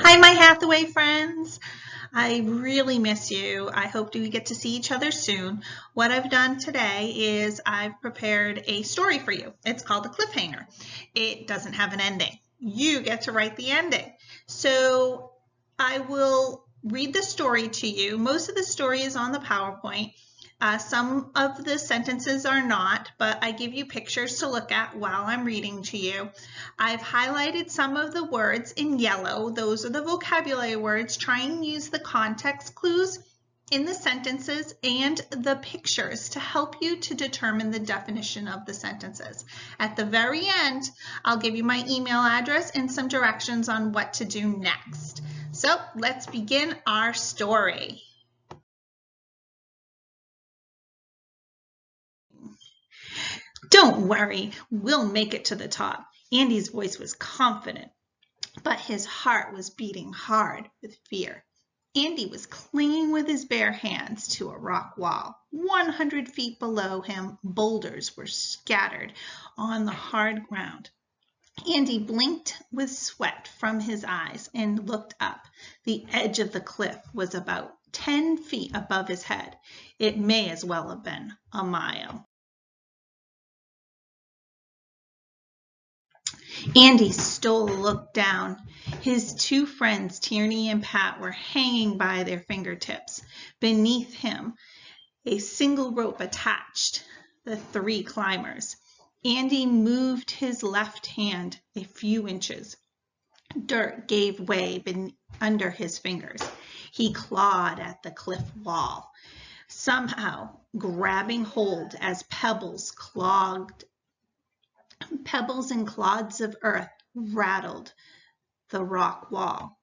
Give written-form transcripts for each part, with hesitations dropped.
Hi, my Hathaway friends. I really miss you. I hope we get to see each other soon. What I've done today is I've prepared a story for you. It's called a Cliffhanger. It doesn't have an ending. You get to write the ending. So I will read the story to you. Most of the story is on the PowerPoint. Some of the sentences are not, but I give you pictures to look at while I'm reading to you. I've highlighted some of the words in yellow. Those are the vocabulary words. Try and use the context clues in the sentences and the pictures to help you to determine the definition of the sentences. At the very end, I'll give you my email address and some directions on what to do next. So let's begin our story. Don't worry, we'll make it to the top. Andy's voice was confident, but his heart was beating hard with fear. Andy was clinging with his bare hands to a rock wall. 100 feet below him, boulders were scattered on the hard ground. Andy blinked with sweat from his eyes and looked up. The edge of the cliff was about 10 feet above his head. It may as well have been a mile. Andy stole a look down. His two friends, Tierney and Pat, were hanging by their fingertips. Beneath him, a single rope attached the three climbers. Andy moved his left hand a few inches. Dirt gave way under his fingers. He clawed at the cliff wall, somehow grabbing hold as pebbles and clods of earth rattled the rock wall.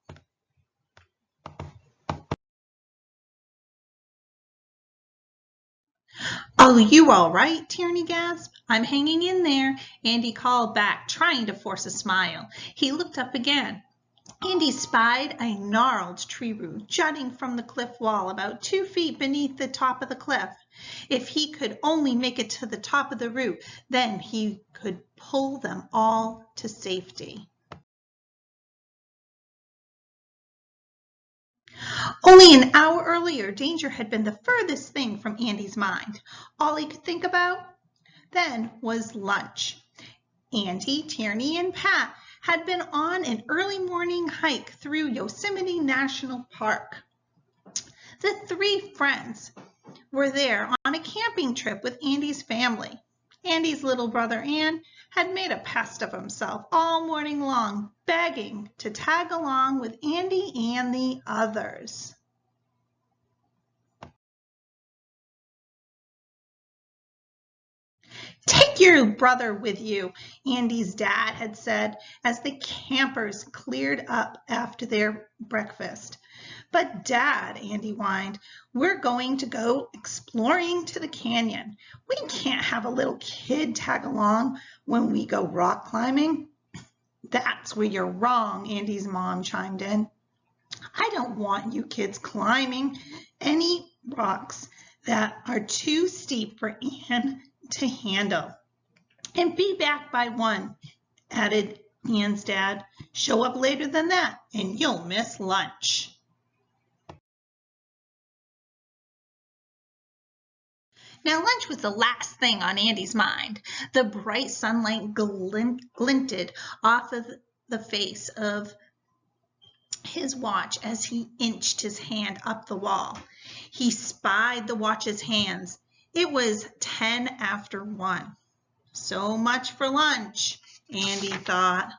"Are you all right?" Tierney gasped. "I'm hanging in there," Andy called back, trying to force a smile. He looked up again. Andy spied a gnarled tree root jutting from the cliff wall about 2 feet beneath the top of the cliff. If he could only make it to the top of the root, then he could pull them all to safety. Only an hour earlier, danger had been the furthest thing from Andy's mind. All he could think about then was lunch. Andy, Tierney, and Pat had been on an early morning hike through Yosemite National Park. The three friends were there on a camping trip with Andy's family. Andy's little brother, Ann, had made a pest of himself all morning long, begging to tag along with Andy and the others. "Take your brother with you," Andy's dad had said as the campers cleared up after their breakfast. "But Dad," Andy whined, "we're going to go exploring to the canyon. We can't have a little kid tag along when we go rock climbing." "That's where you're wrong," Andy's mom chimed in. "I don't want you kids climbing any rocks that are too steep for Ann to handle." "And be back by 1, added Ann's dad. "Show up later than that and you'll miss lunch." Now lunch was the last thing on Andy's mind. The bright sunlight glinted off of the face of his watch as he inched his hand up the wall. He spied the watch's hands. It was 10 after 1. So much for lunch, Andy thought.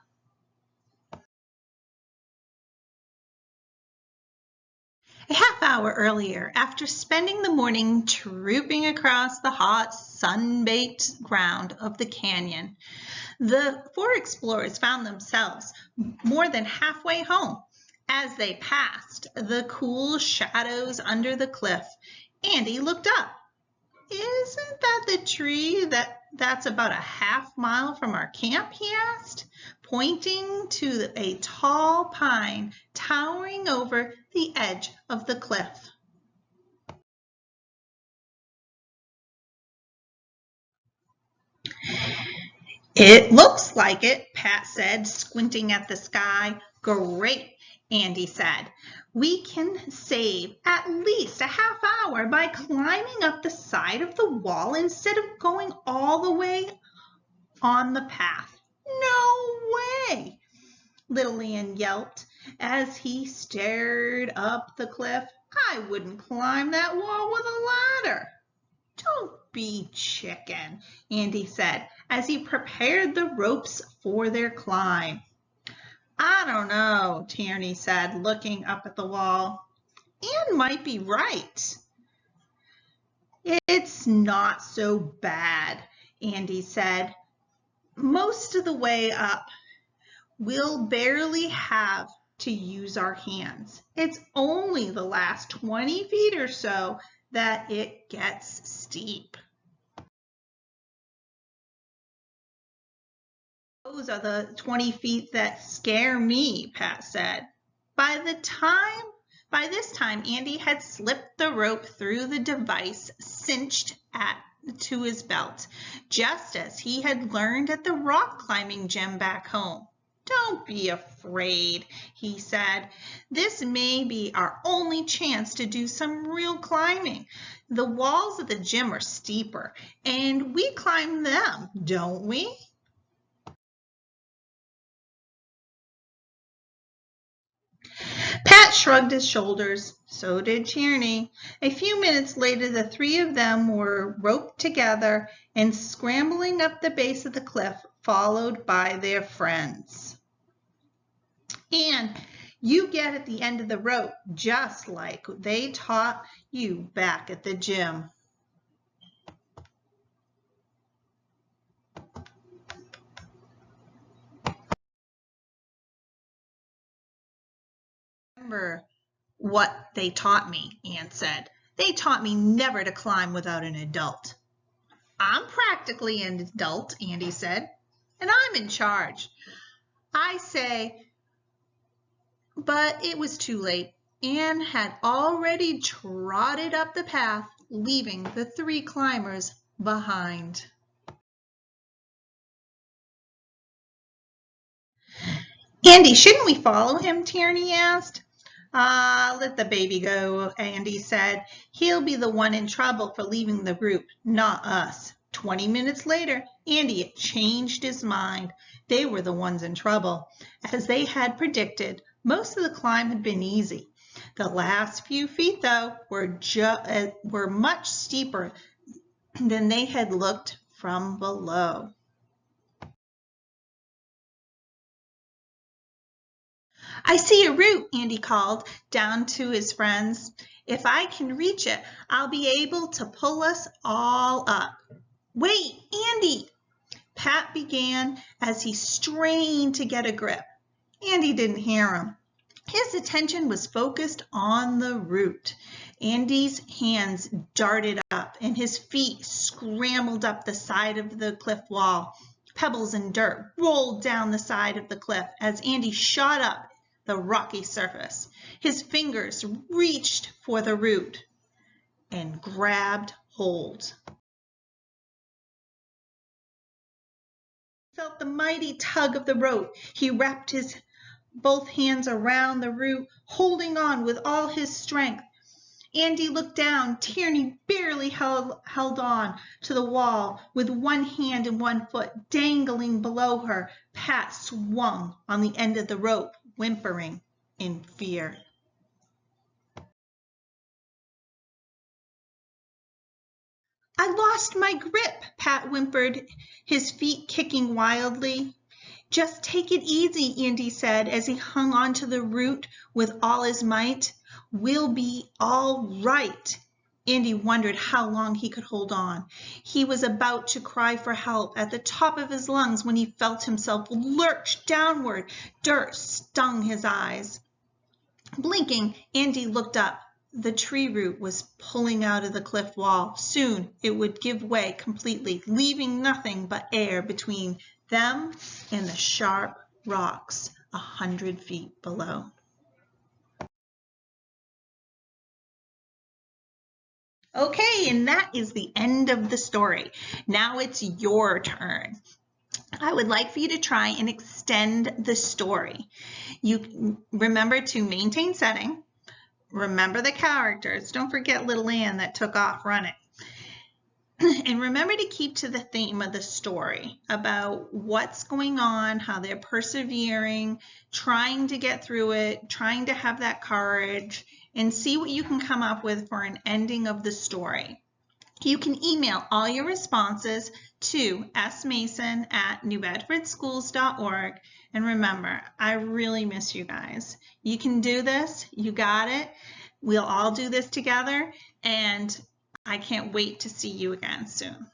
A half hour earlier, after spending the morning trooping across the hot, sun-baked ground of the canyon, the 4 explorers found themselves more than halfway home. As they passed the cool shadows under the cliff, Andy looked up. "Isn't that the tree that's about a half-mile from our camp?" he asked, pointing to a tall pine towering over the edge of the cliff. "It looks like it," Pat said, squinting at the sky. Great, Andy said. We can save at least a half hour by climbing up the side of the wall instead of going all the way on the path. No way, Little Ann yelped as he stared up the cliff. I wouldn't climb that wall with a ladder. Don't be chicken, Andy said as he prepared the ropes for their climb. I don't know, Tierney said, looking up at the wall. Ann might be right. It's not so bad, Andy said. Most of the way up, we'll barely have to use our hands. It's only the last 20 feet or so that it gets steep. Those are the 20 feet that scare me, Pat said. By this time, Andy had slipped the rope through the device cinched to his belt, just as he had learned at the rock climbing gym back home. Don't be afraid, he said. This may be our only chance to do some real climbing. The walls of the gym are steeper, and we climb them, don't we? Pat shrugged his shoulders. So did Tierney. A few minutes later, the three of them were roped together and scrambling up the base of the cliff, followed by their friends. And you get at the end of the rope, just like they taught you back at the gym. Remember what they taught me, Ann said. They taught me never to climb without an adult. I'm practically an adult, Andy said, and I'm in charge. I say, but it was too late. Ann had already trotted up the path, leaving the three climbers behind. Andy, shouldn't we follow him? Tierney asked. Let the baby go, Andy said. He'll be the one in trouble for leaving the group, not us. 20 minutes later, Andy had changed his mind. They were the ones in trouble. As they had predicted, most of the climb had been easy. The last few feet, though, were much steeper than they had looked from below. I see a root, Andy called down to his friends. If I can reach it, I'll be able to pull us all up. Wait, Andy, Pat began as he strained to get a grip. Andy didn't hear him. His attention was focused on the root. Andy's hands darted up and his feet scrambled up the side of the cliff wall. Pebbles and dirt rolled down the side of the cliff as Andy shot up the rocky surface. His fingers reached for the root and grabbed hold. He felt the mighty tug of the rope. He wrapped his both hands around the root, holding on with all his strength. Andy looked down. Tierney barely held on to the wall with one hand and one foot dangling below her. Pat swung on the end of the rope, whimpering in fear. I lost my grip, Pat whimpered, his feet kicking wildly. Just take it easy, Andy said as he hung onto the root with all his might. We'll be all right. Andy wondered how long he could hold on. He was about to cry for help at the top of his lungs when he felt himself lurch downward. Dirt stung his eyes. Blinking, Andy looked up. The tree root was pulling out of the cliff wall. Soon it would give way completely, leaving nothing but air between them and the sharp rocks 100 feet below. Okay, and that is the end of the story. Now it's your turn. I would like for you to try and extend the story. You remember to maintain setting, remember the characters, don't forget little Ann that took off running. And remember to keep to the theme of the story about what's going on, how they're persevering, trying to get through it, trying to have that courage, and see what you can come up with for an ending of the story. You can email all your responses to smason@newbedfordschools.org. And remember, I really miss you guys. You can do this. You got it. We'll all do this together. And I can't wait to see you again soon.